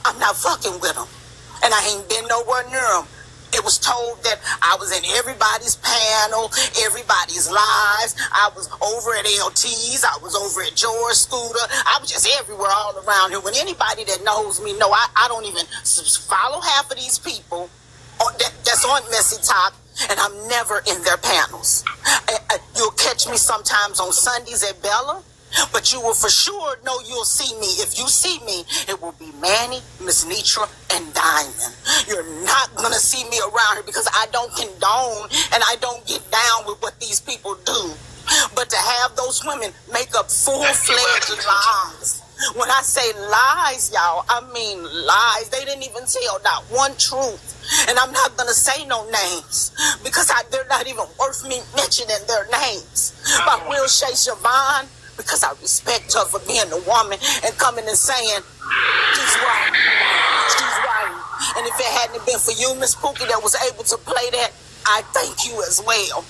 I'm not fucking with them. And I ain't been nowhere near them. It was told that I was in everybody's panel, everybody's lives. I was over at LT's. I was over at George Scooter. I was just everywhere all around here. When anybody that knows me know I don't even follow half of these people that's on MessyTok, and I'm never in their panels. You'll catch me sometimes on Sundays at Bella, but you will for sure know you'll see me. If you see me, it will be Manny, Miss Netra, and Diamond. You're not going to see me around here because I don't condone and I don't get down with what these people do. But to have those women make up full-fledged lies. When I say lies, y'all, I mean lies. They didn't even tell not one truth. And I'm not going to say no names because they're not even worth me mentioning their names. But I will say Siobhan, because I respect her for being a woman and coming and saying, she's right. She's right. And if it hadn't been for you, Miss Pookie, that was able to play that, I thank you as well.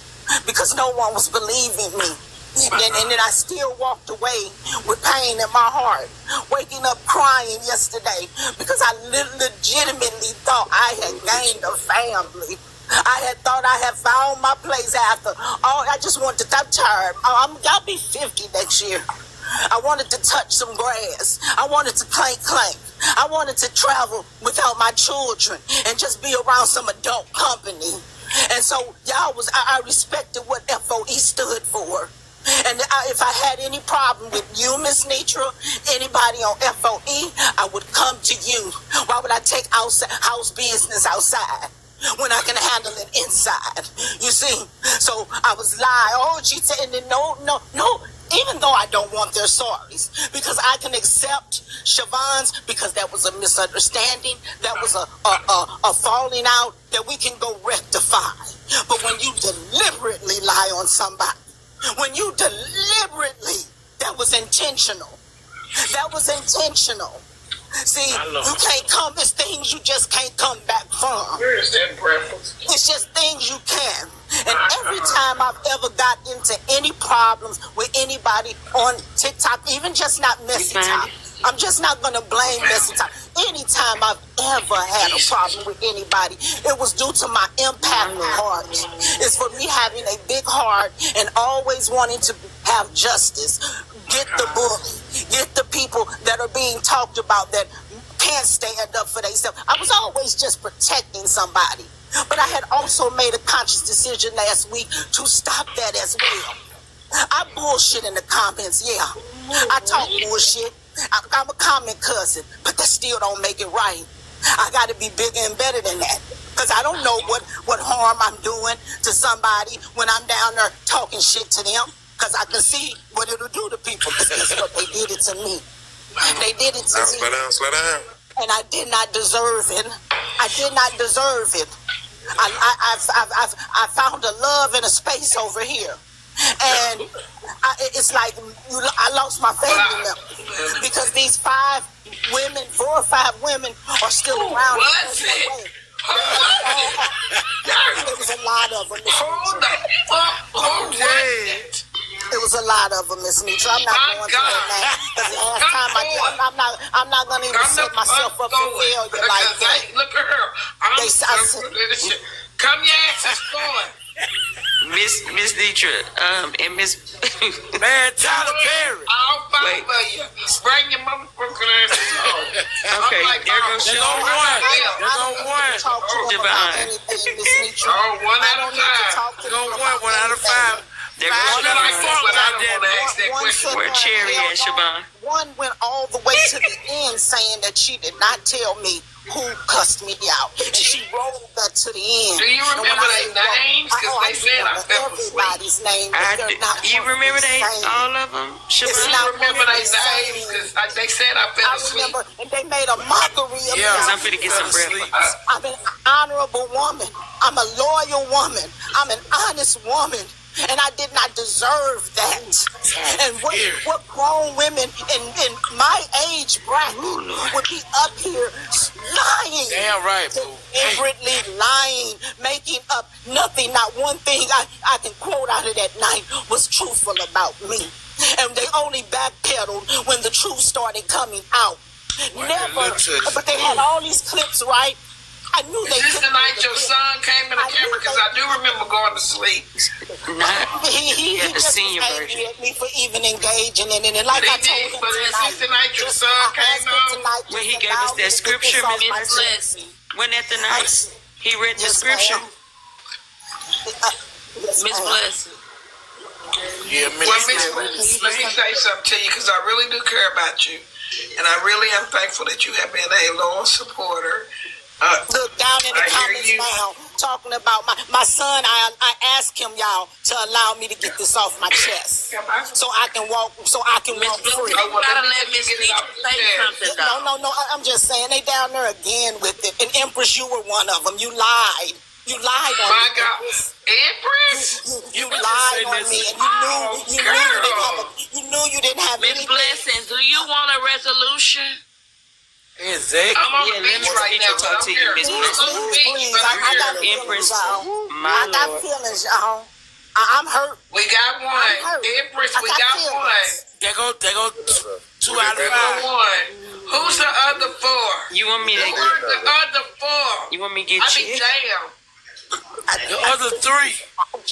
Because no one was believing me. And then I still walked away with pain in my heart, waking up crying yesterday because I legitimately thought I had gained a family. I had thought I had found my place after. Oh, I just wanted to, I'm tired. I'll be 50 next year. I wanted to touch some grass. I wanted to clank. I wanted to travel without my children and just be around some adult company. And so I respected what FOE stood for. And if I had any problem with you, Miss Netra, anybody on FOE, I would come to you. Why would I take house business outside when I can handle it inside? You see? So I was lying. Oh, she said, no. Even though I don't want their sorries, because I can accept Siobhan's because that was a misunderstanding, that was a falling out that we can go rectify. But when you deliberately lie on somebody, when you deliberately, that was intentional. That was intentional. See, you can't come, it's things you just can't come back from. Where is that breakfast? It's just things you can. And every time I've ever got into any problems with anybody on TikTok, even just not MessyTok, I'm just not going to blame MessyTok. Anytime I've ever had a problem with anybody, it was due to my empathic heart. It's for me having a big heart and always wanting to have justice. Get the bully. Get the people that are being talked about that can't stand up for themselves. I was always just protecting somebody. But I had also made a conscious decision last week to stop that as well. I bullshit in the comments, yeah. I talk bullshit. I'm a comment cousin, but that still don't make it right. I got to be bigger and better than that. Because I don't know what harm I'm doing to somebody when I'm down there talking shit to them. Because I can see what it'll do to people. Because guess what? They did it to me. They did it to me. Slow down. And I did not deserve it. I did not deserve it. I found a love and a space over here. And it's like I lost my family members because these 4 or 5 women are still around. What's it? There was a lot of them. Hold the fuck on that. It was a lot of them, Miss Netra. I'm not going to that now. Because last time I'm not going to even set myself up for failure like that. Look at her. Come your asses forward. Miss Netra, and Miss Man, Tyler Perry. I'll fight for you. Bring your motherfucking asses home. Okay, there goes Siobhan. Oh, 1 out of 5. Go 1 out of 5. There goes Siobhan. Where Cherry and Siobhan. One went all the way to the end saying that she did not tell me who cussed me out. And she rolled that to the end. Do you remember their names? Because they said I felt everybody's name. You remember all of them? Siobhan? I remember their names because they said I fell asleep. Remember, and they made a mockery of me. Because I'm finna get some breakfast. I'm an honorable woman. I'm a loyal woman. I'm an honest woman. And I did not deserve that. And what grown women in my age bracket would be up here lying. Damn right, boo. Deliberately lying, making up nothing. Not one thing I can quote out of that night was truthful about me. And they only backpedaled when the truth started coming out. Never But they had all these clips, right? I knew they. Is this the night your son came in the camera? Because I do remember going to sleep. He just senior was angry at me for even engaging in it. And like I told him but is tonight, this the night your son came on? When he gave us that scripture, Miss Blessing. When at the night he read the scripture. Miss Blessing. Yeah, Well, Miss, let me say something to you because I really do care about you. And I really am thankful that you have been a loyal supporter. Look down in the comments now, talking about my son. I asked him, y'all, to allow me to get this off my chest, so I can walk free. You gotta let Miss Netra say something, though. No. I'm just saying they down there again with it. And Empress, you were one of them. You lied. You lied on my me. God, Empress. You lied on me, and you knew you didn't have Miss anything. Blessing, do you want a resolution? Exactly. I'm on Yeah, the beach right now, but I'm here. Please, I'm I got here. feelings, Empress, y'all. my I got Lord. feelings, y'all. I'm hurt. We got one. hurt. Empress, I we got got feelings. one. They go 2 out of We got 5. one. Who's the other 4? You want me to? Who are the other 4? You want me to get I mean, you? damn. The other 3. I'm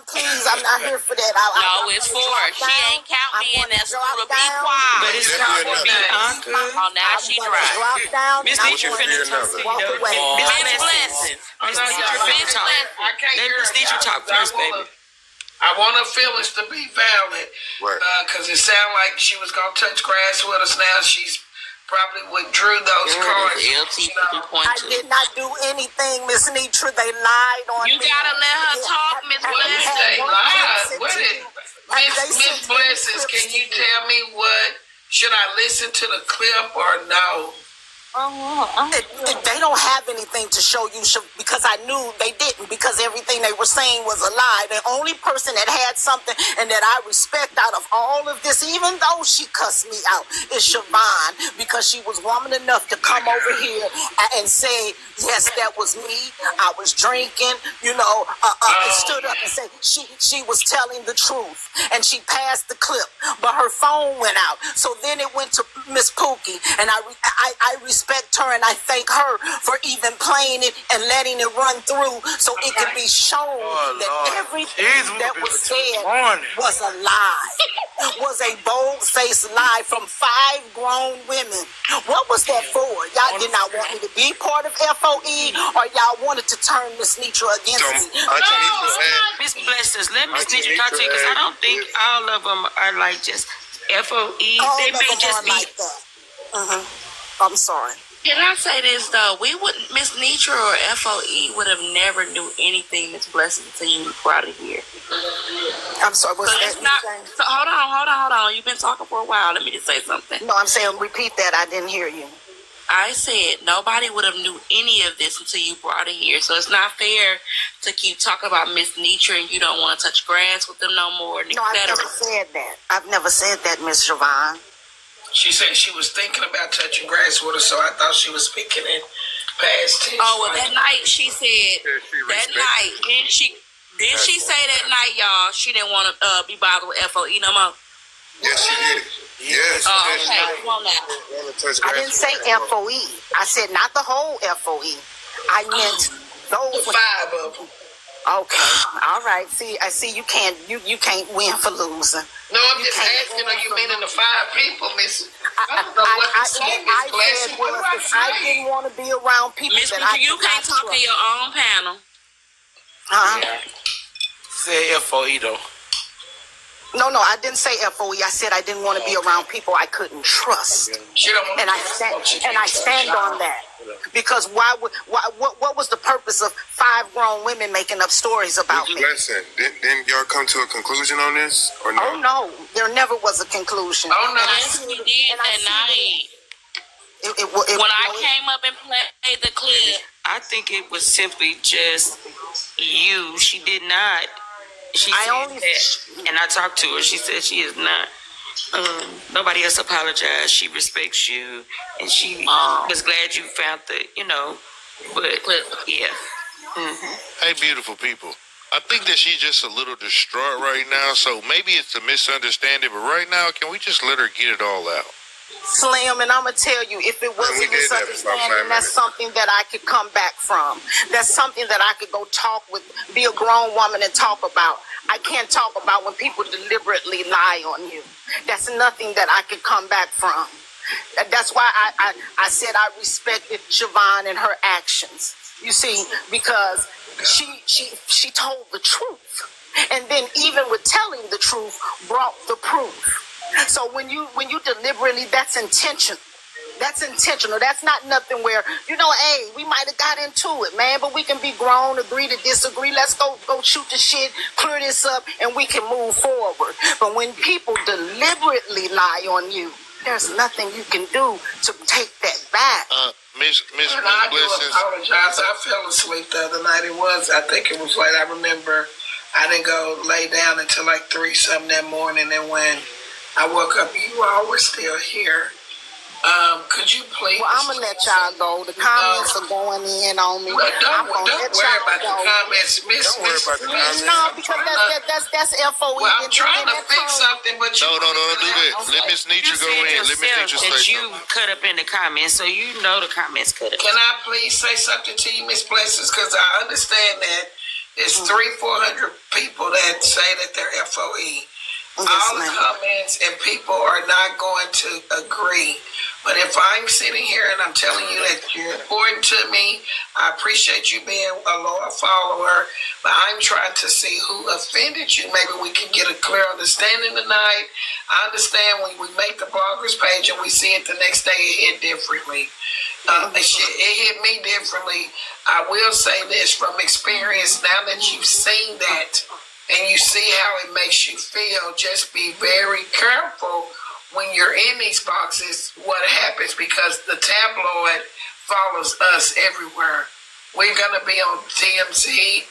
pleased. I'm not here for that. No, it's 4. She ain't count me in that school to be quiet. But it's not gonna be Uncle. Oh, now she right. Miss Netra finna talk to you though. Miss Blessing. Miss Netra finna talk. I can't Let hear Miss Netra talk first, baby. I want her feelings to be valid. Because it sounded like she was going to touch grass with us. Now she's probably withdrew those cards. I did not do anything, Miss Netra. They lied on me. You gotta let her talk, Miss Blessing. They lied. What is Miss Blessings, can you tell me what? Should I listen to the clip or no? They don't have anything to show you because I knew they didn't, because everything they were saying was a lie. The only person that had something and that I respect out of all of this, even though she cussed me out, is Siobhan, because she was woman enough to come over here and say, yes, that was me. I was drinking, and stood up and said she was telling the truth, and she passed the clip, but her phone went out. So then it went to Miss Pookie, and I respect her and I thank her for even playing it and letting it run through so it could be shown that everything that was said was a lie, was a bold-faced lie from 5 grown women. What was that for? Y'all did not want me to be part of FOE, or y'all wanted to turn Miss Netra against me? Miss Blessings, let Miss Netra talk to you, because I don't think all of them are like just FOE. They may just be like that. I'm sorry. Can I say this though? We wouldn't, Miss Netra or FOE would have never knew anything, Miss Blessing, until you brought it here. I'm sorry. What's So that it's not. So hold on. You've been talking for a while. Let me just say something. No, I'm saying repeat that. I didn't hear you. I said nobody would have knew any of this until you brought it here. So it's not fair to keep talking about Miss Netra and you don't want to touch grass with them no more. No, I've never said that. I've never said that, Miss Siobhan. She said she was thinking about touching grass with her, so I thought she was speaking in past tense. Oh, well, that night she said, didn't she say that night, y'all, she didn't want to be bothered with FOE no more? Yes, she did. Yes. Oh, okay. Come on now. I didn't say FOE. I said not the whole FOE. I meant those 5 of them. Okay, all right. See, I see you can't win for losing. No, I'm just asking, are you meaning the 5 people, Miss? I don't know what to say, Miss Blessing. What do I say? I didn't want to be around people Miss that Netra, I you can't talk to your own panel. Say FOE though. No, I didn't say FOE. I said I didn't want to be around people I couldn't trust, and I stand on that. Because what was the purpose of 5 grown women making up stories about me? Listen, didn't y'all come to a conclusion on this, or no? Oh no, there never was a conclusion. Oh no, Yes, we did that night. When I came up and played the clip. I think it was simply just you. She did not. She said that, and I talked to her. She said she is not. Nobody else apologized. She respects you, and she was glad you found the, but yeah. Hey, beautiful people. I think that she's just a little distraught right now, so maybe it's a misunderstanding, but right now, can we just let her get it all out? Slim, and I'm going to tell you, if it was a misunderstanding, that's something that I could come back from. That's something that I could go talk with, be a grown woman and talk about. I can't talk about when people deliberately lie on you. That's nothing that I could come back from. That's why I said I respected Siobhan and her actions. You see, because she told the truth. And then even with telling the truth, brought the proof. So when you deliberately, that's intentional. That's intentional. That's not nothing where, hey, we might have got into it, man, but we can be grown, agree to disagree. Let's go shoot the shit, clear this up, and we can move forward. But when people deliberately lie on you, there's nothing you can do to take that back. Miss I do Blessings. apologize. I fell asleep the other night. I think it was late. I remember I didn't go lay down until like 3-something that morning, and when I woke up, you all were still here. Could you please? Well, I'm gonna let y'all go. The comments are going in on me. Well, don't worry about the comments, Miss. No, because that's FOE. Well, I'm trying to fix something, but No, don't do that. Let Miss Netra go in. Let Miss Netra say that you something. cut up in the comments, so you know the comments cut up. Can I please say something to you, Miss Blessings? Because I understand that it's 300-400 people that say that they're FOE. Yes, all the comments and people are not going to agree. But if I'm sitting here and I'm telling you that you're important to me, I appreciate you being a loyal follower, but I'm trying to see who offended you. Maybe we can get a clear understanding tonight. I understand when we make the bloggers page and we see it the next day, it hit differently. It hit me differently. I will say this from experience, now that you've seen that, and you see how it makes you feel, just be very careful when you're in these boxes what happens, because the tabloid follows us everywhere. We're going to be on TMZ,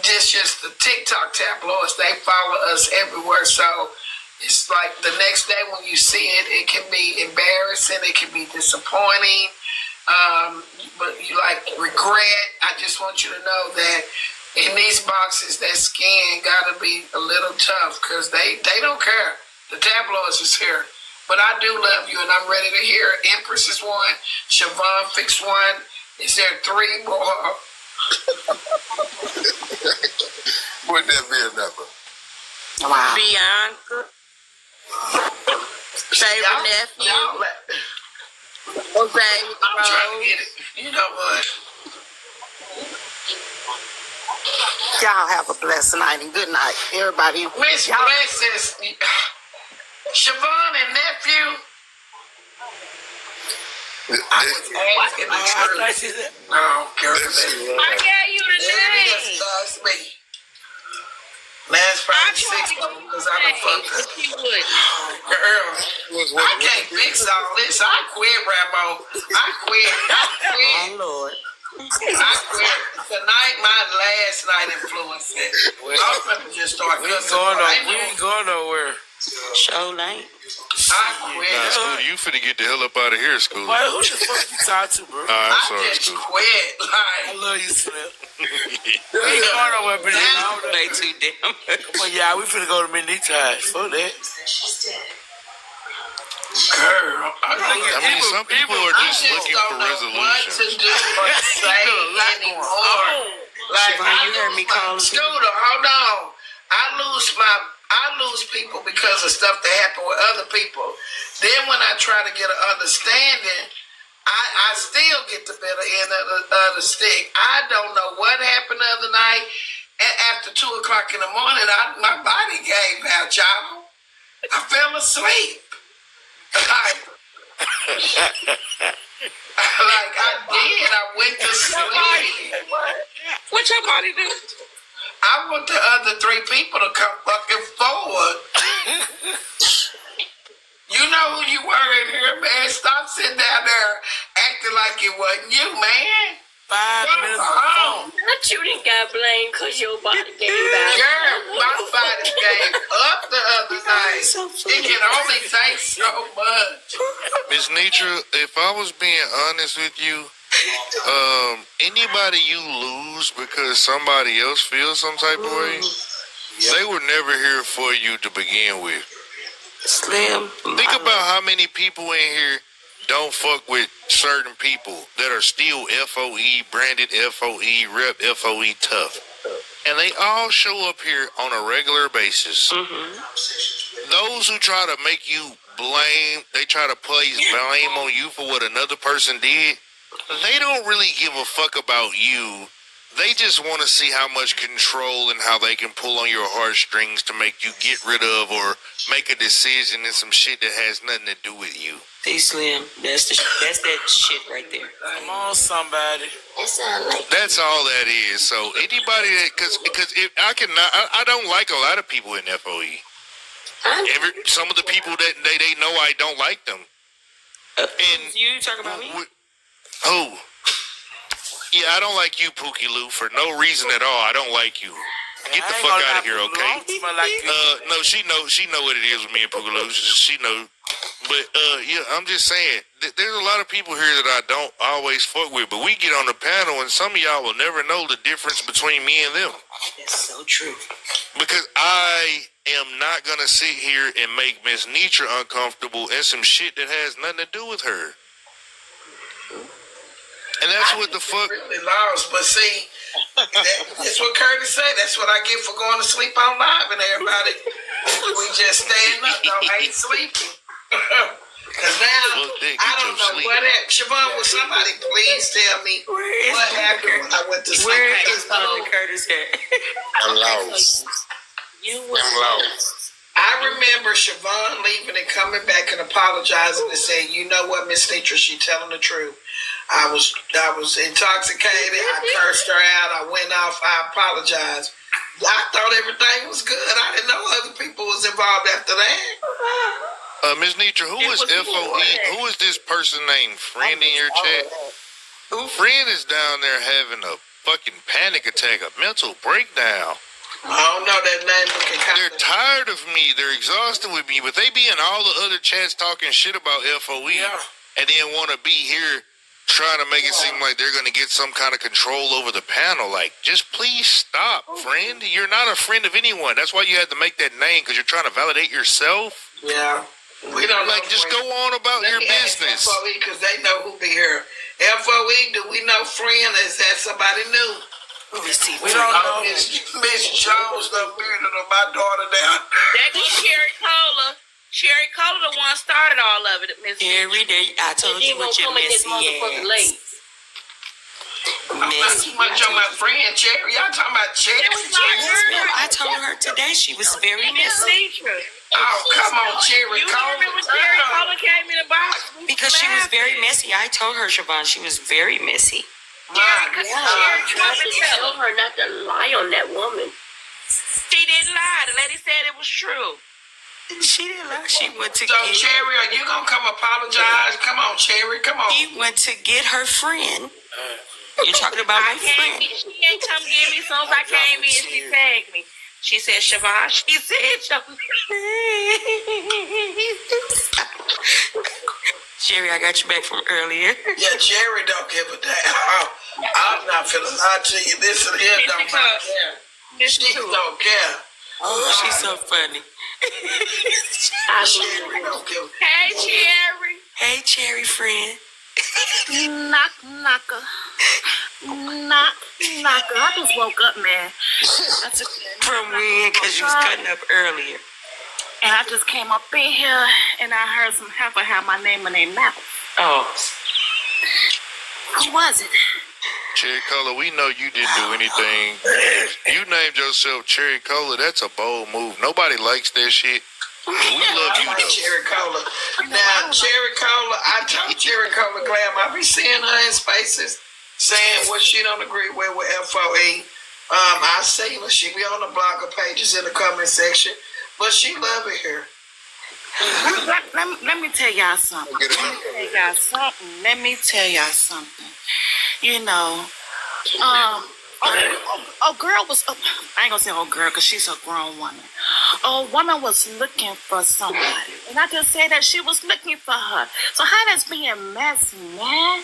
just the TikTok tabloids, they follow us everywhere. So it's like the next day when you see it, it can be embarrassing, it can be disappointing, but you regret. I just want you to know that in these boxes, that skin gotta be a little tough because they don't care. The tabloids is here. But I do love you and I'm ready to hear. Empress is one. Siobhan fixed one. Is there 3 more? Wouldn't that be a number? Wow. Bianca. Favorite nephew. Jose with the I'm trying to rose. get it. You know what? Y'all have a blessed night and good night, everybody. Miss Blessings, Siobhan and nephew. I was asking the truth. No, girl. I gave you the name. That's me. Last Friday, 6 of them, because I done fucked up. Girl, I can't fix all this. I quit, Rambo. I quit. Oh, Lord. I quit. Tonight, my last night influenced it. I'm going to just start We ain't going nowhere. Show lane. I quit. Nah, Scooter, you finna get the hell up out of here, Scooter. Wait, who the fuck you talking to, bro? I'm I sorry, just Scooter. quit. I love you, Slim. We ain't going nowhere, but They too damn. come on, yeah, we finna go to MessyTok house. Fuck that. Girl, I mean, some people are I just just looking don't for know what to resolution. do or say anymore. Like, Siobhan, you heard me calling Scooter, hold on. I lose people because of stuff that happened with other people. Then when I try to get an understanding, I still get the better end of the stick. I don't know what happened the other night. After 2 o'clock in the morning, my body gave out, y'all. I fell asleep. Like I did. I went to sleep. What your body do? I want the other 3 people to come fucking forward. You know who you were in here, man. Stop sitting down there acting like it wasn't you, man. 5 minutes of phone. Not you didn't got blamed because your body gave out. Girl, my body gave up the other night. It can only take so much. Miss Netra, if I was being honest with you, anybody you lose because somebody else feels some type of way, they were never here for you to begin with. Slim. Think about how many people in here don't fuck with certain people that are still FOE, branded FOE, rep FOE tough. And they all show up here on a regular basis. Those who try to make you blame, they try to place blame on you for what another person did, they don't really give a fuck about you. They just want to see how much control and how they can pull on your heartstrings to make you get rid of or make a decision in some shit that has nothing to do with you. Hey, Slim. That's that shit right there. Come on, somebody. It sounds like That's all that is. So anybody that, because if I don't like a lot of people in FOE. Some of the people that they know I don't like them. And You talking about me? who? Yeah, I don't like you, Pookie Lou, for no reason at all. I don't like you. Get the fuck out of here, okay? No, she know what it is with me and Pookie Lou. She know. But yeah, I'm just saying, there's a lot of people here that I don't always fuck with. But we get on the panel, and some of y'all will never know the difference between me and them. That's so true. Because I am not gonna sit here and make Miss Netra uncomfortable and some shit that has nothing to do with her. And that's what the fuck. Really lost, but see, that's what Curtis said. That's what I get for going to sleep on live, and everybody, we just staying up, though, ain't sleeping. Because now, I don't know what happened. Siobhan, will somebody please tell me what happened when I went to sleep? Where is Curtis at? I'm lost. I'm lost. I remember Siobhan leaving and coming back and apologizing and saying, you know what, Miss Netra, she telling the truth. I was intoxicated. I cursed her out. I went off. I apologized. I thought everything was good. I didn't know other people was involved after that. Miss Netra, who is FOE? Who is this person named Friend in your chat? Friend is down there having a fucking panic attack, a mental breakdown. I don't know that name. They're tired of me. They're exhausted with me, but they be in all the other chats talking shit about FOE and then want to be here trying to make it seem like they're going to get some kind of control over the panel. Like, just please stop, friend. You're not a friend of anyone. That's why you had to make that name, because you're trying to validate yourself. Yeah. We don't like, just go on about your business. FOE, because they know who be here. FOE, do we know friend? Is that somebody new? We don't know. Miss Jones done bearded my daughter down. That be Cherry Cola. Cherry Cola the one started all of it, Miss. Every day I told you what your messy ass. Messy. I'm talking about friend Cherry. Y'all talking about Cherry? I told her today she was very messy. Oh, come on, Cherry You Cola. remember when Cherry Cola came in the box? Because she was very messy. I told her, Siobhan, she was very messy. Cherry told her not to lie on that woman. She didn't lie. The lady said it was true. She didn't lie. She went to So, Cherry, are you going to come apologize? Come on, Cherry. Come on. She went to get her friend. You're talking about my friend. She ain't come get me. As soon as I came in, she tagged me. She said, Siobhan, she said, Jerry, I got you back from earlier. Yeah, Cherry don't give a damn. I'm not finna lie to you. This and him don't care. She don't care. Oh, she's so funny. Cherry don't give a hey, Cherry. Hey, Cherry friend. Knock, knocker. Knock, knocker. I just woke up, man. From when? Because you was cutting up earlier. And I just came up in here and I heard some heifer have my name in their mouth. Oh. Who was it? Cherry Cola, we know you didn't do anything. You named yourself Cherry Cola. That's a bold move. Nobody likes that shit. But we love you, though. Cherry Cola. Now, Cherry Cola, I told Cherry Cola Glam, I be seeing her in spaces saying what she don't agree with FOE. I seen her. She be on the blogger pages in the comment section. But she love it here. Let me tell y'all something. Let me tell y'all something. You know, a girl was, I ain't gonna say old girl because she's a grown woman. A woman was looking for somebody. And I just said that she was looking for her. So how that's being messy, man?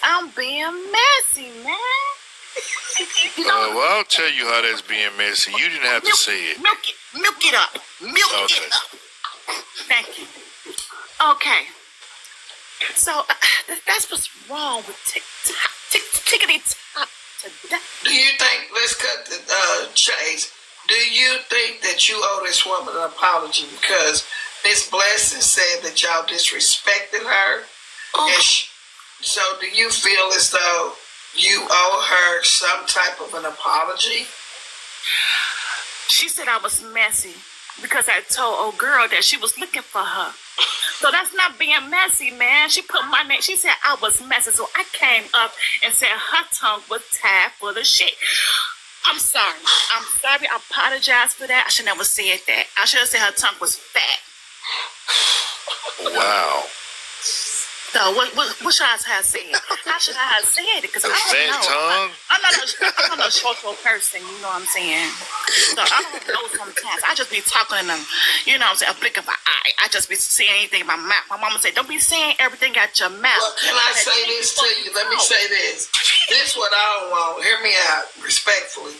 I'm being messy, man. Well, I'll tell you how that's being messy. You didn't have to say it. Milk it up. Milk it up. Thank you. Okay. So that's what's wrong with TikTok. Tickety-tock today. Do you think, let's cut the chase, do you think that you owe this woman an apology because Miss Blessing said that y'all disrespected her? And so do you feel as though you owe her some type of an apology? She said I was messy because I told old girl that she was looking for her. So that's not being messy, man. She put my name. She said I was messy. So I came up and said her tongue was tied full of shit. I'm sorry. I apologize for that. I should never said that. I should have said her tongue was fat. Wow. So what should I have said? How should I have said it? Because I don't fat know. tongue? I'm not a social person, you know what I'm saying? So I don't know sometimes. I just be talking in them, you know what I'm saying, a blink of an eye. I just be saying anything in my mouth. My mama said, don't be saying everything out your mouth. Well, can I say this to you? Let me say this. This is what I don't want. Hear me out, respectfully.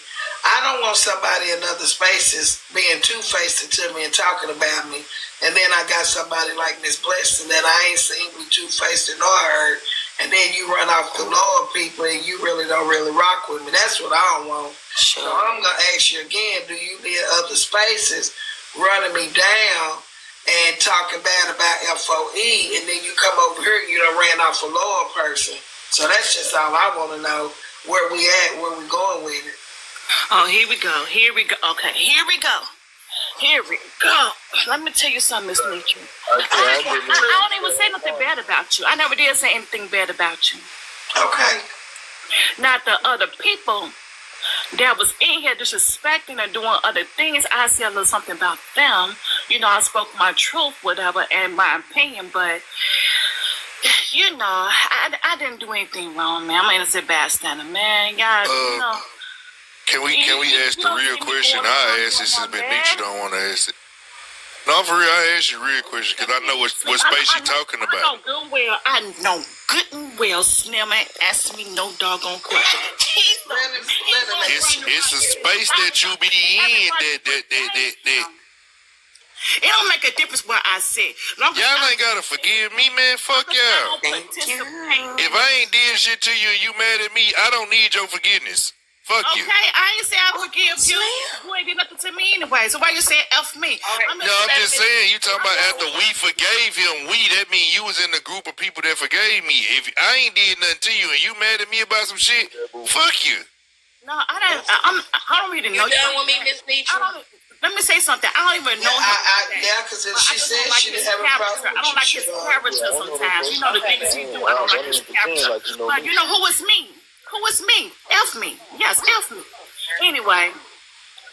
I don't want somebody in other spaces being two-faced to me and talking about me. And then I got somebody like Miss Blessing that I ain't seen be two-faced nor heard. And then you run off the Lord people and you really don't rock with me. That's what I don't want. Sure. So I'm going to ask you again, do you be in other spaces running me down and talking bad about FOE, and then you come over here and you done ran off a Lord person? So that's just all I want to know, where we at, where we going with it. Oh, here we go. Okay, here we go. Let me tell you something, Miss Netra. I don't even say nothing bad about you. I never did say anything bad about you. Okay. Not the other people that was in here disrespecting and doing other things. I said a little something about them. You know, I spoke my truth, whatever, and my opinion, but you know, I didn't do anything wrong, man. I'm an innocent bystander, man. Y'all, you know. Can we ask the real question? I asked this since Netra don't want to ask it. No, for real, I asked you a real question because I know what space you're talking about. I know good and well Slim ain't asking me no doggone question. It's a space that you be in that it don't make a difference what I said. y'all ain't gotta forgive me, man. Fuck y'all. If I ain't did shit to you and you mad at me, I don't need your forgiveness. Fuck you. Okay, I ain't say I forgive you. You ain't did nothing to me anyway. So why you saying F me? No, I'm just saying, you talking about after we forgave him, that mean you was in the group of people that forgave me. If I ain't did nothing to you and you mad at me about some shit, fuck you. No, I don't really know you. You done with me, Miss Netra? Let me say something. I don't even know because she said she didn't have a problem. I don't like his character sometimes. You know the things he do. I don't like his character. But you know who is me? Who is me? F me. Yes, F me. Anyway,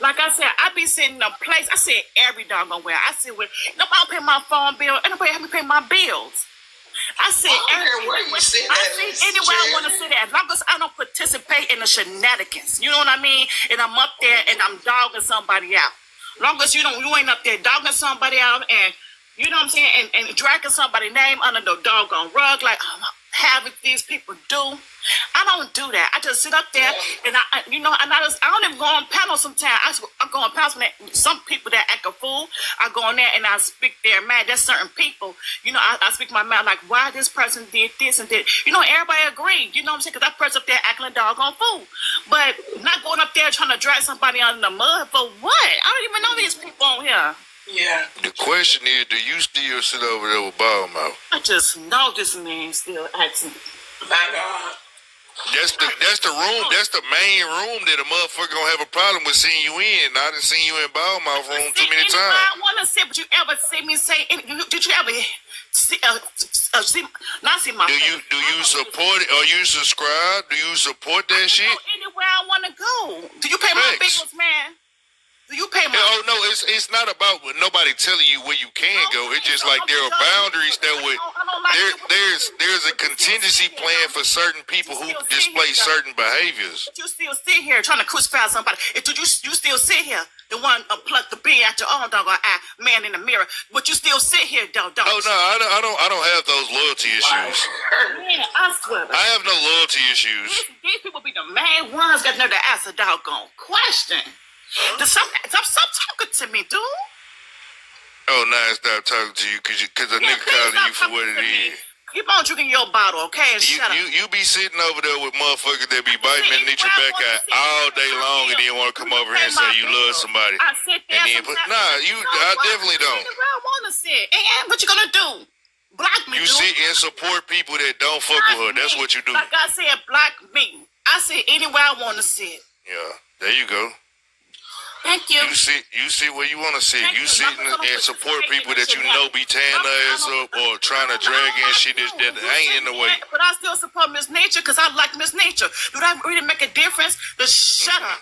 like I said, I be sitting in a place. I said every doggone where. I said, well, nobody pay my phone bill. And nobody help me pay my bills. I said, anywhere I want to sit there. As long as I don't participate in the shenanigans. You know what I mean? And I'm up there and I'm dogging somebody out. Long as you ain't up there dogging somebody out and, you know what I'm saying, and dragging somebody's name under the doggone rug like having these people do. I don't do that. I just sit up there and I don't even go on panels sometimes. I go on panels when some people that act a fool. I go on there and I speak their mind. There's certain people, you know, I speak my mind like why this person did this and did. You know, everybody agreed. You know what I'm saying? Because that person up there acting a doggone fool. But not going up there trying to drag somebody under the mud for what? I don't even know these people on here. Yeah. The question is, do you still sit over there with ball mouth? I just know this man still acting. My God. That's the room. That's the main room that a motherfucker gonna have a problem with seeing you in. I done seen you in ball mouth room too many times. I want to say, but you ever see me say? Did you ever see? Not see my. Do you support it? Are you subscribe? Do you support that shit? Anywhere I want to go. Do you pay my bills, man? Do you pay my? Oh no, it's not about nobody telling you where you can go. It's just like there are boundaries that would. There's a contingency plan for certain people who display certain behaviors. But you still sit here trying to crucify somebody. You still sit here, the one pluck the bean out your own doggone eye, man in the mirror. But you still sit here, don't. Oh no, I don't have those loyalty issues. Man, I swear. I have no loyalty issues. These people be the main ones got nerve to ask a doggone question. Stop talking to me, dude. Oh, now I stop talking to you because a nigga calling you for what it is. Keep on drinking your bottle, okay? And shut up. You be sitting over there with motherfuckers that be biting Miss Netra back out all day long and then want to come over here and say you love somebody. I sit there and then I definitely don't. Where I want to sit. And what you gonna do? Block me, You sit and support people that don't fuck with her. That's what you do. Like I said, block me. I sit anywhere I want to sit. Yeah, there you go. Thank you. You sit where you want to sit. You sit and support people that you know be tearing their ass up or trying to drag in shit that ain't in the way. But I still support Miss Nature because I like Miss Nature. Do that really make a difference? Just shut up.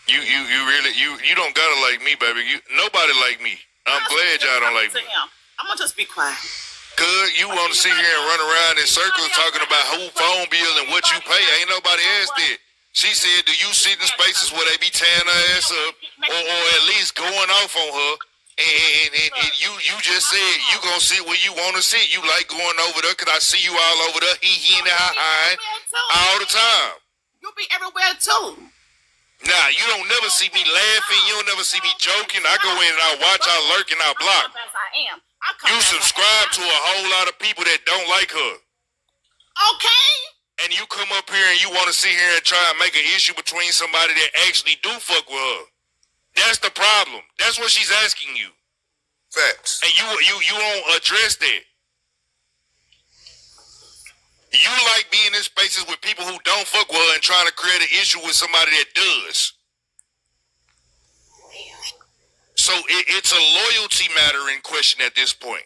You really don't gotta like me, baby. Nobody like me. I'm glad y'all don't like me. I'm gonna just be quiet. Good, you want to sit here and run around in circles talking about who phone bill and what you pay. Ain't nobody asked it. She said, do you sit in spaces where they be tearing her ass up or at least going off on her? And you just said you gonna sit where you want to sit. You like going over there because I see you all over there hee and ha all the time. You'll be everywhere too. Nah, you don't never see me laughing. You don't never see me joking. I go in and I watch, I lurk, and I block. You subscribe to a whole lot of people that don't like her. Okay. And you come up here and you want to sit here and try and make an issue between somebody that actually do fuck with her. That's the problem. That's what she's asking you. Facts. And you won't address that. You like being in spaces with people who don't fuck with her and trying to create an issue with somebody that does. So it's a loyalty matter in question at this point.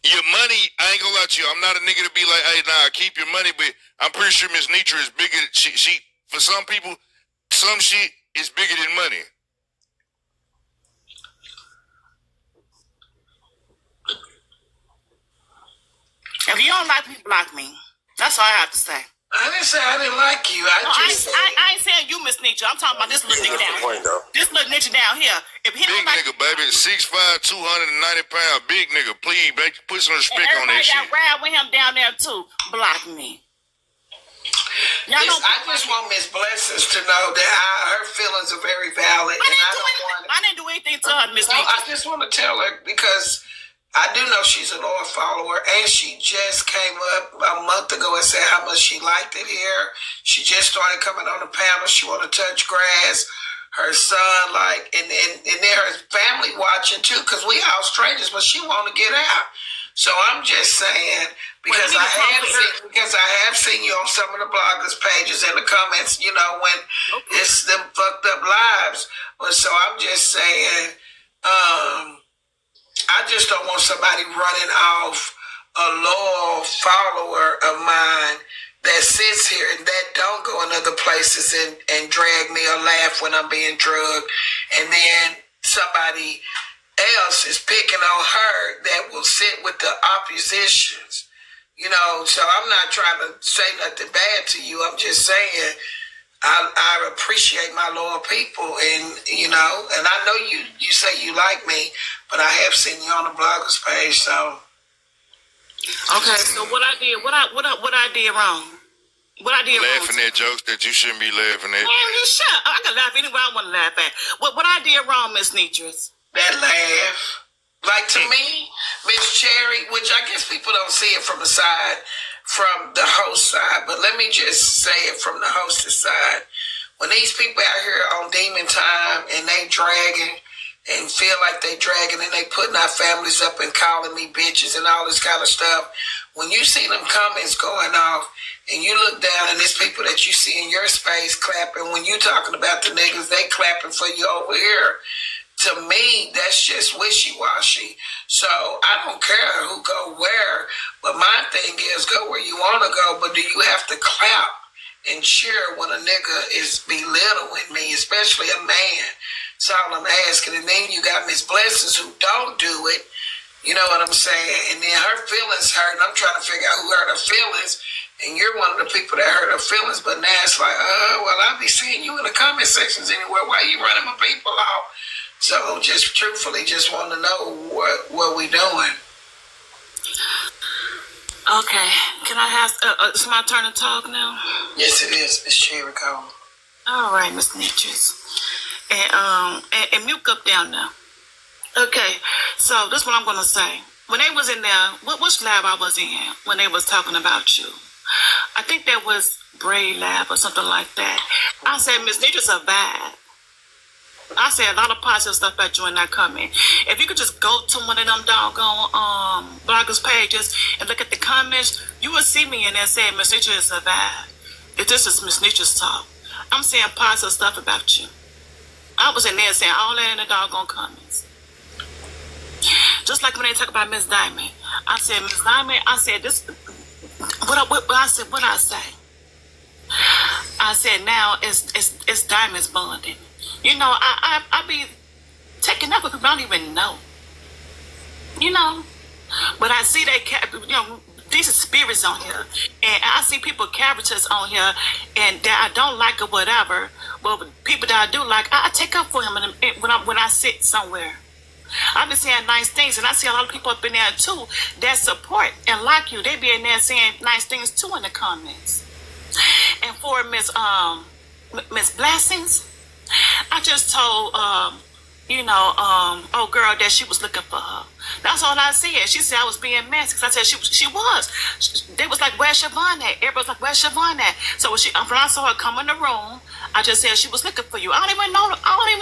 Your money, I ain't gonna lie to you. I'm not a nigga to be like, hey, nah, keep your money, but I'm pretty sure Miss Netra is bigger. She for some people, some shit is bigger than money. If you don't like me, block me. That's all I have to say. I didn't say I didn't like you. I ain't saying you, Miss Netra. I'm talking about this little nigga down here. This little nigga down here. If he big don't like nigga, baby, 6'5", 290 pounds, big nigga. Please, baby, put some respect on that shit. Everybody that ride with him down there too. Block me. I just want Miss Blessings to know that her feelings are very valid. I didn't do anything to her, Miss Netra. I just want to tell her because I do know she's a loyal follower, and she just came up a month ago and said how much she liked it here. She just started coming on the panel. She want to touch grass. Her son, and then her family watching too, because we all strangers, but she want to get out. So I'm just saying, because I have seen you on some of the bloggers' pages and the comments, when it's them fucked up lives. But so I'm just saying, I just don't want somebody running off a loyal follower of mine that sits here and that don't go in other places and drag me or laugh when I'm being drugged. And then somebody else is picking on her that will sit with the oppositions. So I'm not trying to say nothing bad to you. I'm just saying I appreciate my loyal people, and and I know you say you like me, but I have seen you on the bloggers page. So okay, so what I did wrong? What I did laughing at jokes that you shouldn't be laughing at. Man, you shut. I can laugh anywhere I want to laugh at. What I did wrong, Miss Netra? That laugh, like to me, Miss Cherry, which I guess people don't see it from the side. From the host side, but let me just say it from the hostess side. When these people out here on demon time and they dragging and feel like they dragging and they putting our families up and calling me bitches and all this kind of stuff, when you see them comments going off and you look down and it's people that you see in your space clapping, when you talking about the niggas, they clapping for you over here. To me, that's just wishy-washy. So I don't care who go where, but my thing is go where you want to go, but do you have to clap and cheer when a nigga is belittling me, especially a man? That's all I'm asking. And then you got Miss Blessings who don't do it. You know what I'm saying? And then her feelings hurt, and I'm trying to figure out who hurt her feelings. And you're one of the people that hurt her feelings, but now it's like, well, I'll be seeing you in the comment sections anywhere. Why you running my people off? So just truthfully, just want to know what we doing. Okay, can I have? It's my turn to talk now. Yes, it is, Miss Cherry Cole. All right, Miss Netra, and mute up down now. Okay, so this is what I'm gonna say. When they was in there, which lab I was in when they was talking about you? I think that was Braid Lab or something like that. I said, Miss Netra survived. I said a lot of positive stuff about you in that comment. If you could just go to one of them doggone bloggers pages and look at the comments, you will see me in there saying Miss Netra has survived. If this is Miss Netra's talk, I'm saying positive stuff about you. I was in there saying all that in the doggone comments. Just like when they talk about Miss Diamond, I said Miss Diamond. I said this. What I say? I said now it's Diamond's bonding. You know, I be taking up with people I don't even know. You know, but I see that these are spirits on here, and I see people characters on here, and that I don't like or whatever. Well, people that I do like, I take up for him when I sit somewhere. I've been saying nice things, and I see a lot of people up in there too that support and like you. They be in there saying nice things too in the comments. And for Miss Blessings, I just told old girl that she was looking for her. That's all I said. She said I was being messy. I said she was. They was like, where's Siobhan at? Everybody was like, where's Siobhan at? So when I saw her come in the room, I just said she was looking for you. I don't even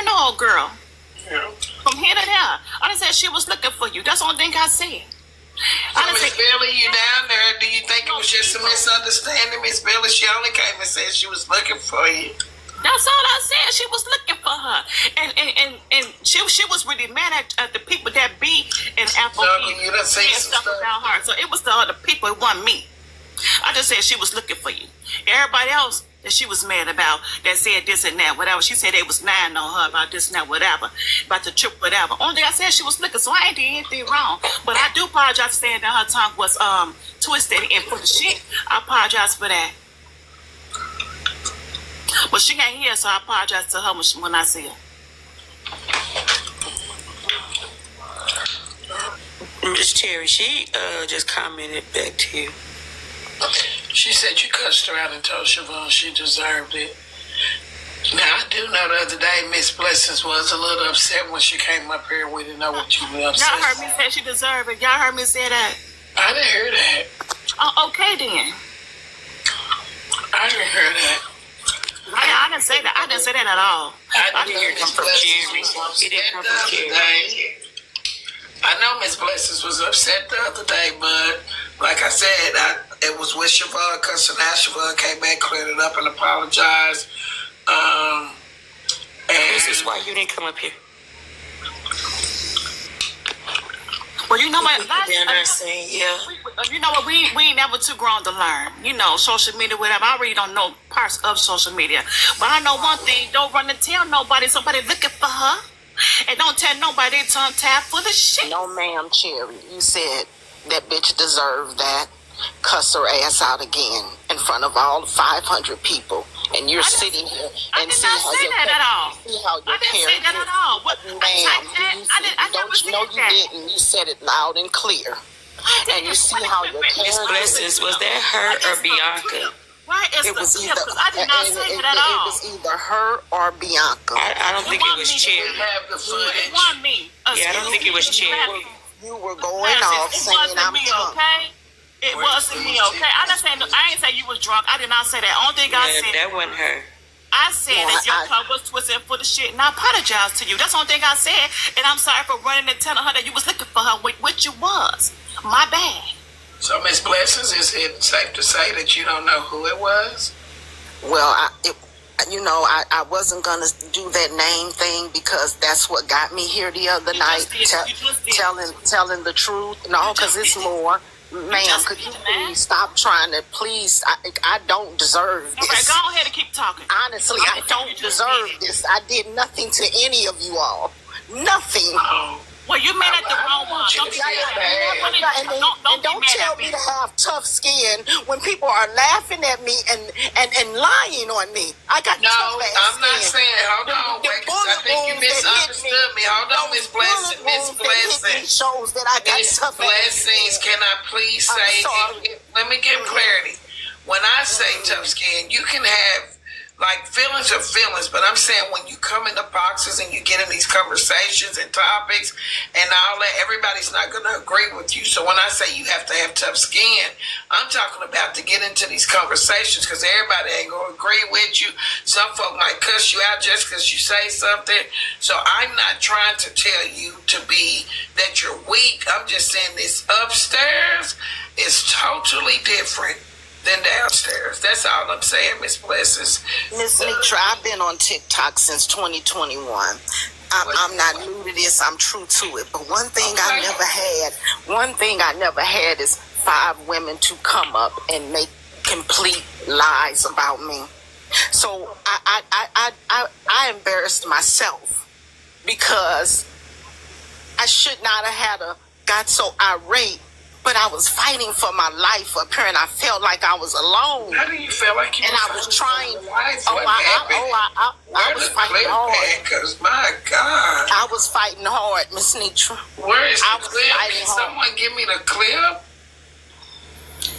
know old girl. Yeah. From here to there, I just said she was looking for you. That's the only thing I said. So Miss Billy, you down there? Do you think it was just a misunderstanding, Miss Billy? She only came and said she was looking for you. That's all I said. She was looking for her, and she was really mad at the people that be in FOE saying stuff about her. So it was the other people. It wasn't me. I just said she was looking for you. Everybody else that she was mad about that said this and that, whatever. She said they was lying on her about this and that, whatever, about the trip, whatever. Only thing I said she was looking, so I ain't did anything wrong. But I do apologize for saying that her tongue was twisted and for the shit. I apologize for that. But she ain't here, so I apologize to her when I see her. Miss Terry, she just commented back to you. She said you cussed her out and told Siobhan she deserved it. Now, I do know the other day Miss Blessings was a little upset when she came up here. We didn't know what you were upset. Y'all heard me say she deserved it. Y'all heard me say that. I didn't hear that. Oh, okay then. I didn't hear that. I didn't say that. I didn't say that at all. I didn't hear it from Jerry. It didn't come from Jerry. I know Miss Blessings was upset the other day, but like I said, it was with Siobhan, because Siobhan came back, cleared it up, and apologized. This is why you didn't come up here. Well, you know what? You know what? We ain't never too grown to learn. You know, social media, whatever. I really don't know parts of social media, but I know one thing: don't run and tell nobody. Somebody looking for her. And don't tell nobody to tap for the shit. No, ma'am, Cherry. You said that bitch deserved that. Cuss her ass out again in front of all 500 people. And you're sitting here and see how you're I didn't say that at all. What, ma'am, you didn't. You said it loud and clear. And you see how your Miss Blessings, was that her or Bianca? Why is it was either, I did not say that at all. It was either her or Bianca. I don't think it was Cherry. It wasn't me. Yeah, I don't think it was Cherry. You were going off saying I'm drunk. Okay? It wasn't me, okay? I ain't say you was drunk. I did not say that. Only thing I said, that wasn't her. I said that your tongue was twisted for the shit, and I apologize to you. That's the only thing I said, and I'm sorry for running and telling her that you was looking for her, which you was. My bad. So, Miss Blessings, is it safe to say that you don't know who it was? Well, I wasn't going to do that name thing because that's what got me here the other night, telling the truth. No, because it's more. Ma'am, could you please stop trying to I don't deserve this. Okay, go ahead and keep talking. Honestly, I don't deserve this. I did nothing to any of you all. Nothing. Well, you made it the wrong one. Don't tell me to have tough skin when people are laughing at me and lying on me. I got tough skin. I'm not saying. Hold on, I think you misunderstood me. Hold on, Miss Blessings. Miss Blessings. Shows that I got tough Blessings. Can I please say? Let me give clarity. When I say tough skin, you can have like feelings are feelings, but I'm saying when you come in the boxes and you get in these conversations and topics and all that, everybody's not going to agree with you. So when I say you have to have tough skin, I'm talking about to get into these conversations because everybody ain't going to agree with you. Some folk might cuss you out just because you say something. So I'm not trying to tell you to be that you're weak. I'm just saying this upstairs is totally different than downstairs. That's all I'm saying, Miss Blessings. Miss Netra, I've been on TikTok since 2021. I'm not new to this. I'm true to it. But one thing I never had is 5 women to come up and make complete lies about me. So I embarrassed myself because I should not have got so irate. But I was fighting for my life up here, and I felt like I was alone. How do you feel like you? And I was trying. I was fighting hard. Because my God, I was fighting hard, Miss Netra. Where is the clip? Can someone give me the clip?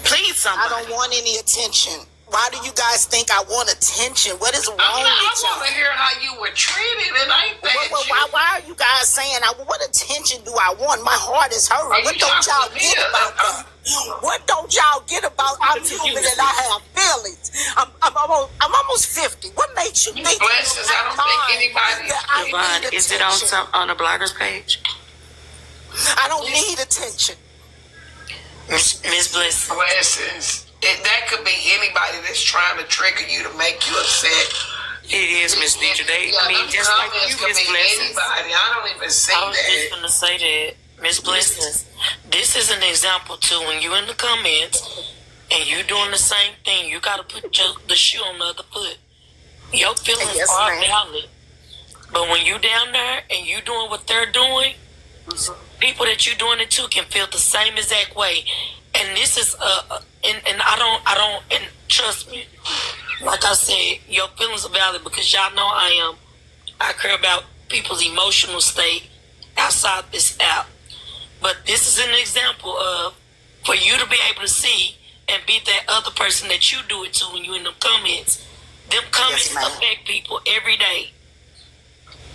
Please, somebody. I don't want any attention. Why do you guys think I want attention? What is wrong with I y'all? want to hear how you were treated, and I ain't that why are you guys saying, what attention do I want? My heart is hurting. What don't y'all get about that? What don't y'all get about I'm human and I have feelings? I'm almost 50. What makes you think? Blessings, I don't think anybody. Yvonne, is it on a blogger's page? I don't need attention. Miss Bliss. Blessings. That could be anybody that's trying to trigger you to make you upset. It is, Miss Netra. Just like you, Miss Blessings. Anybody. I don't even see that. I was just going to say that, Miss Blessings, this is an example too. When you in the comments and you doing the same thing, you got to put the shoe on the other foot. Your feelings are valid. But when you down there and you doing what they're doing, people that you doing it to can feel the same exact way. And this is and and trust me, like I said, your feelings are valid because y'all know I care about people's emotional state outside this app. But this is an example of for you to be able to see and be that other person that you do it to when you in the comments. Them comments affect people every day.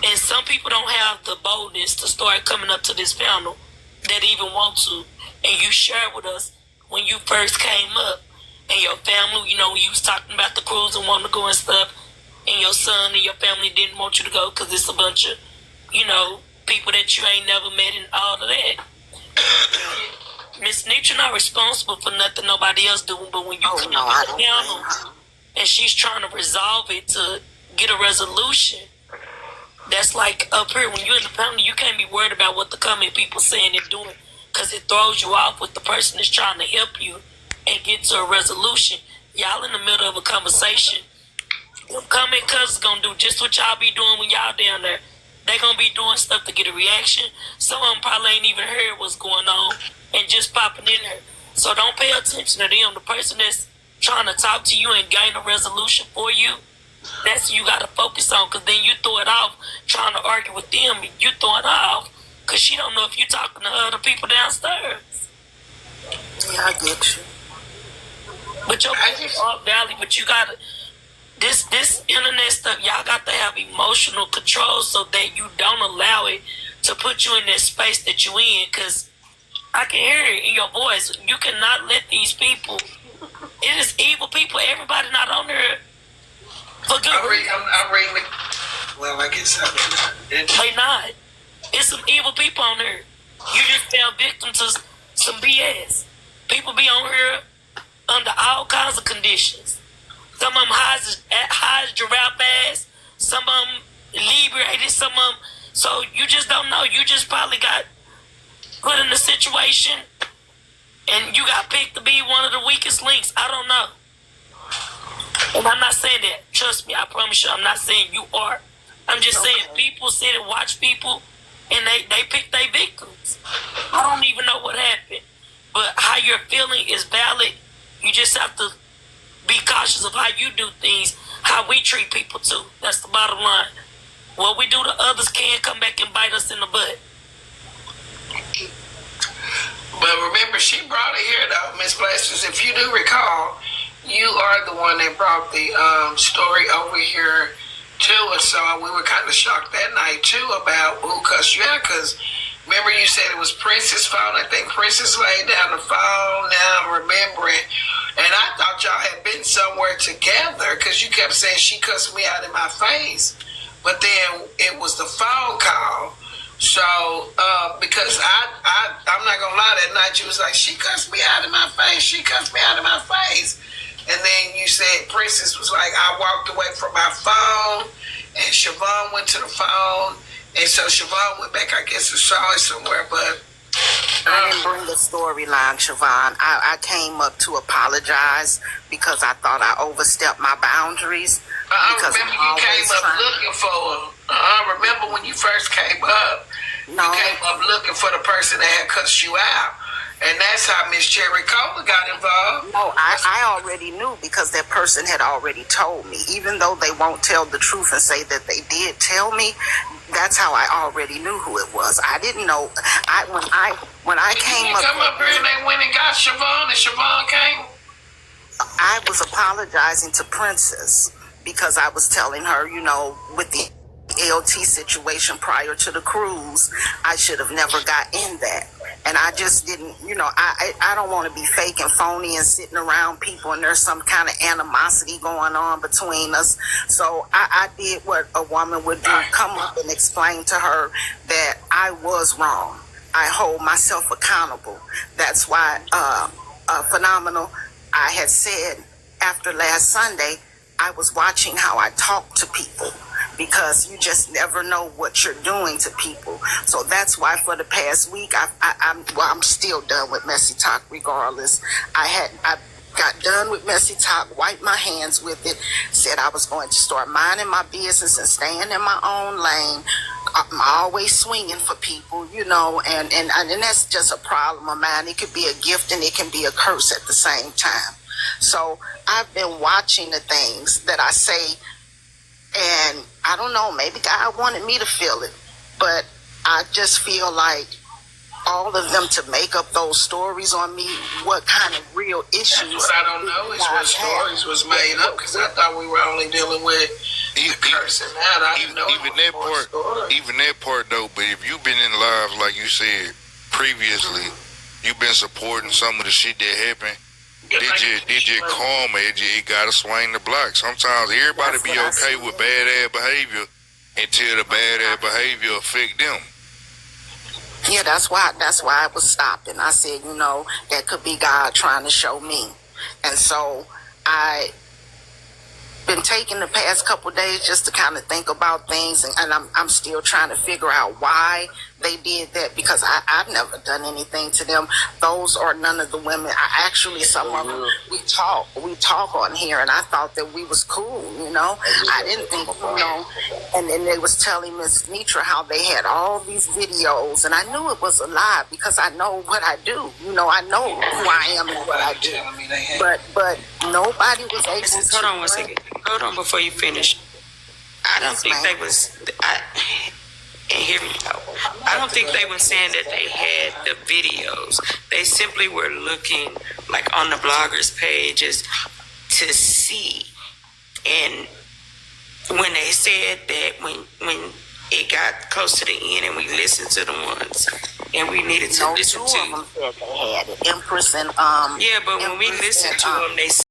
And some people don't have the boldness to start coming up to this panel that even want to. And you shared with us when you first came up and your family, you know, you was talking about the cruise and wanting to go and stuff, and your son and your family didn't want you to go because it's a bunch of, you know, people that you ain't never met and all of that. Miss Netra not responsible for nothing nobody else doing, but when you come up to the panel and she's trying to resolve it to get a resolution, that's like up here when you're in the panel, you can't be worried about what the comment people saying and doing. Because it throws you off with the person that's trying to help you and get to a resolution. Y'all in the middle of a conversation. Them comment cousins gonna do just what y'all be doing when y'all down there. They gonna be doing stuff to get a reaction. Some of them probably ain't even heard what's going on and just popping in there. So don't pay attention to them. The person that's trying to talk to you and gain a resolution for you, that's what you gotta focus on. Because then you throw it off trying to argue with them. You throw it off. Because she don't know if you're talking to other people downstairs. Yeah, I get you. But your feelings are valid, but you gotta, this internet stuff, y'all got to have emotional control so that you don't allow it to put you in that space that you in. Because I can hear it in your voice. You cannot let these people, it is evil people, everybody not on there for good reason. I'm reading. Well, I guess I'm not. They not. It's some evil people on here. You just fell victim to some BS. People be on here under all kinds of conditions. Some of them high as giraffe ass. Some of them inebriated. Some of them. So you just don't know. You just probably got put in a situation and you got picked to be one of the weakest links. I don't know. And I'm not saying that. Trust me, I promise you, I'm not saying you are. I'm just saying people sit and watch people and they pick their victims. I don't even know what happened. But how you're feeling is valid. You just have to be cautious of how you do things, how we treat people too. That's the bottom line. What we do to others can come back and bite us in the butt. But remember, she brought it here though, Miss Blessings. If you do recall, you are the one that brought the story over here to us, so we were kind of shocked that night too about who cussed you out. Because remember, you said it was Princess' phone. I think Princess laid down the phone. Now I'm remembering, and I thought y'all had been somewhere together because you kept saying she cussed me out in my face, but then it was the phone call. So, because I'm not gonna lie, that night you was like, she cussed me out in my face. She cussed me out in my face. And then you said Princess was like, I walked away from my phone, and Siobhan went to the phone, and so Siobhan went back, I guess, and saw it somewhere, but I didn't bring the storyline, Siobhan. I came up to apologize because I thought I overstepped my boundaries. Because remember you came up looking for her. Remember when you first came up, No. you came up looking for the person that had cussed you out. And that's how Miss Cherry Cola got involved. No, I already knew because that person had already told me. Even though they won't tell the truth and say that they did tell me, that's how I already knew who it was. I didn't know. When I came up, come up here and they went and got Siobhan, and Siobhan came. I was apologizing to Princess because I was telling her, you know, with the LT situation prior to the cruise, I should have never got in that. And I just didn't, you know, I don't want to be fake and phony and sitting around people and there's some kind of animosity going on between us. So I did what a woman would do, come up and explain to her that I was wrong. I hold myself accountable. That's why, Phenomenal, I had said after last Sunday, I was watching how I talk to people because you just never know what you're doing to people. So that's why for the past week, I'm still done with MessyTok regardless. I got done with MessyTok, wiped my hands with it, said I was going to start minding my business and staying in my own lane. I'm always swinging for people, you know, and that's just a problem of mine. It could be a gift and it can be a curse at the same time. So I've been watching the things that I say, and I don't know, maybe God wanted me to feel it, but I just feel like all of them to make up those stories on me, what kind of real issues. That's what I don't know is what stories was made up, because I thought we were only dealing with cursing out. I didn't know even that part though, but if you've been in lives like you said previously, you've been supporting some of the shit that happened. Did your karma, it gotta swing the block. Sometimes everybody be okay with bad ass behavior until the bad ass behavior affect them. Yeah, that's why I was stopping. I said, you know, that could be God trying to show me. And so I been taking the past couple days just to kind of think about things, and I'm still trying to figure out why they did that, because I've never done anything to them. Those are none of the women. Some of them, we talk on here, and I thought that we was cool, you know. I didn't think, you know, and then they was telling Miss Netra how they had all these videos, and I knew it was a lie because I know what I do, you know, I know who I am and what I do. But nobody was able to. Hold on one second. Hold on before you finish. I don't think they was. And hear me out. I don't think they were saying that they had the videos. They simply were looking like on the bloggers' pages to see. And when they said that, when it got close to the end and we listened to the ones and we needed to listen to. Two of them said they had it. Empress and yeah, but when we listened to them, they